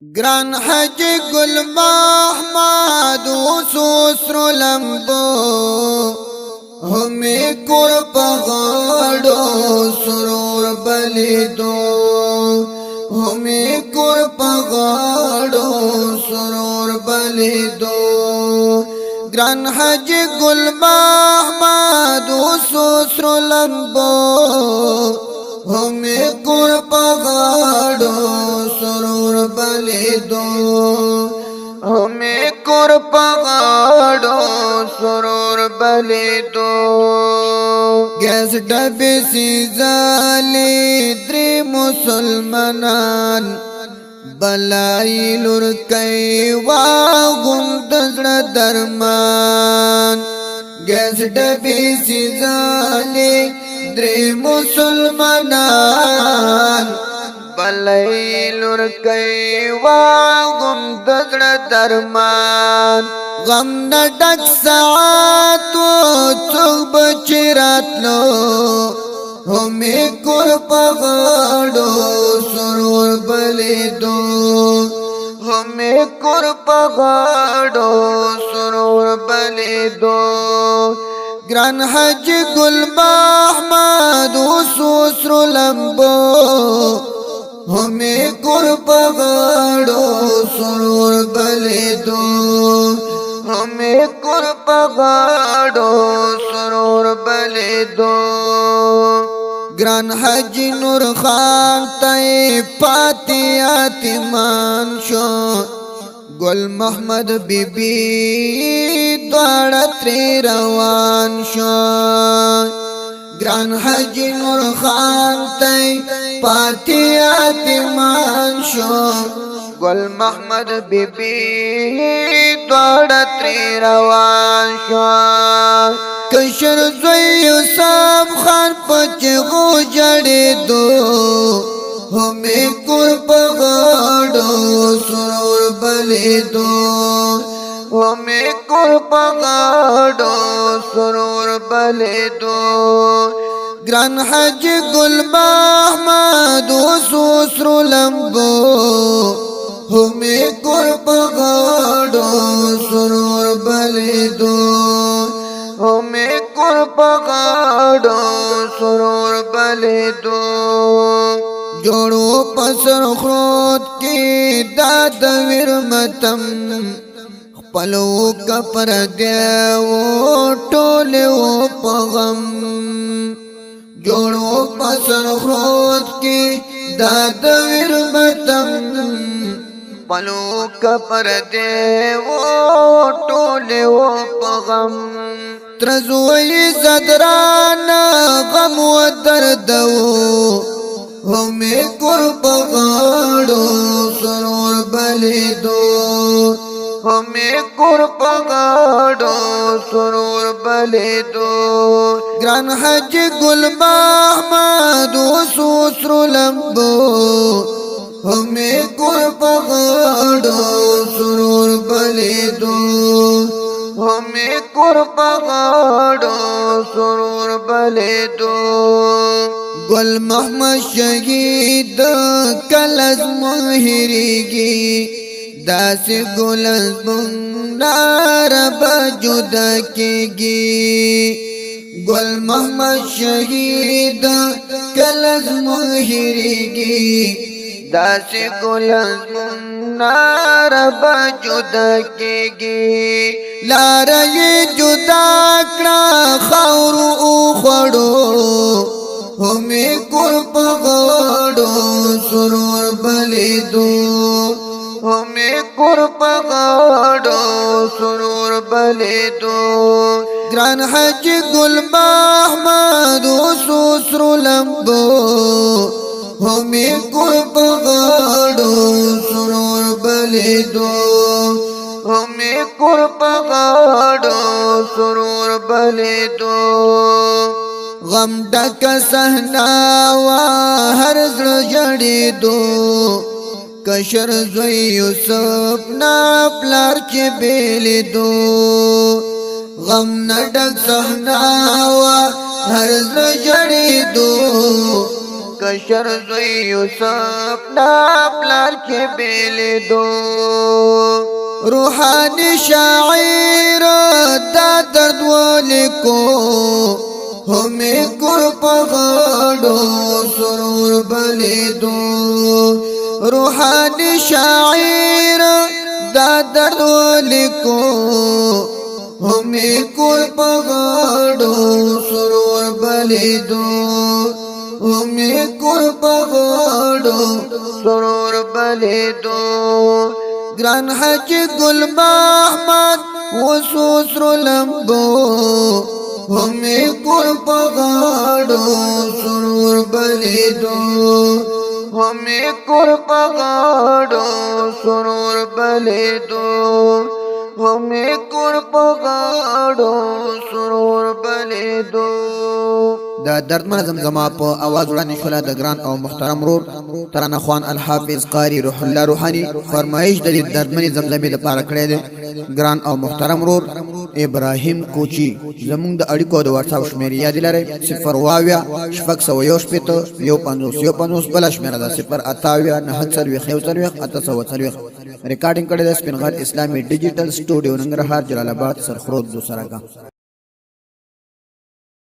گران حج گل محمد وسوسر لمبو ہمیں کور پغاڑو سرور بلی دو ہمیں کور پغاڑو سرور بلی دو گران حج گل محمد وسوسر لمبو ہمیں کور پغاڑو سرور بلی دو ہمیں کور پغاڑو سرور بلی دو گیس ڈبی سی زالی دری مسلمانان بلائی لرکی واغم دزر درمان گیس ڈبی سی زالی دری مسلمانان بلائی لرکی واغم دزر درمان غم نڈک ساعتو چوک بچرات لو ہمیں کور پغاڑو سرور بلی دو ہمیں کور پغاڑو سرور بلی دو گران حج گل محمد وسوسر لمبو ہمیں کور پغاڑو سرور بلی دو ہمیں کور پغاڑو سرور بلی دو گران حج نور خان تائی پاتی یتیمان شو گل محمد بی بی دوڑا تری روان شو گران حج نور خان تائی پاتی یتیمان شو گل محمد بی بی دوڑا تری روان شو کشر زوی یوسف خان پچغو جڑی دو ہمیں کور پغاڑو سرور بلی دو ہمیں کور پغاڑو سرور بلی دو گران حج گل محمد وسوسر لمبو ہمیں کور پغاڑو سرور بلی دو ہمیں کور پغاڑو سرور بلی دو جوڑو پسر خرود کی داد ورمتم پلو کپر دیو ٹولیو پغم جوڑو پسر خرود کی داد ورمتم پلو کپر دیو ٹولیو پغم ترزوی زدرانا غم و دردو ہمیں کور پغاڑو سرور بلی دو ہمیں کور پغاڑو سرور بلی دو گران حج گل محمد وسوسر لمبو ہمیں کور پغاڑو سرور بلی دو ہمیں کور پغاڑو سرور بلی دو گل محمد شہید کلز مہریگی داس گلز بنار بجدا کیگی گل محمد شہید کلز مہریگی داس گلز بنار بجدا کیگی لارا یہ جدا کرا خورو اخڑو ہمیں کور پغاڑو سرور بلی دو ہمیں کور پغاڑو سرور بلی دو گران حج گل محمد وسوسر لمبو ہمیں کور پغاڑو سرور بلی دو ہمیں کور پغاڑو سرور بلی دو غم ڈک سہنا ہر زړه جڑی دو کشر زوی یوسف نا پلار چه بیلی دو غم نڈک سہنا ہر زړه جڑی دو کشر زوی یوسف نا پلار کې بیلې دو روحانی شاعر دا درد ولیکو ہمیں کور پغاڑو سرور بلیدو روحانی شاعر دا درد ولیکو ہمیں کور پغاڑو سرور بلیدو ہمیں کور پغاڑو سرور بلیدو گران حج گل محمد وسوسر لمبو ہمیں کور پغاڑو سرور بلیدو ہمیں کور پغاڑو سرور بلیدو ہمیں کور پغاڑو سرور بلیدو دا دردمن زمزمه په आवाज وړاندې شوله د ګران او محترم رور ترانه خوان الحافظ قاری روح الله روحانی فرمایش د دې دردمنې زمزمې لپاره کړی دی ګران او محترم رور ابراهیم کوچی زمونږ د اړیکو د واتس اپ شمیرې یاد لرئ 0 شپږ سوه یو شپېته 150 بله شمیره ده 0 28 940 840 ریکارډینګ کړی دی سپین غر اسلامي ډیجیټل سټوډیو ننګرهار جلال آباد سرخرود دوسرا کا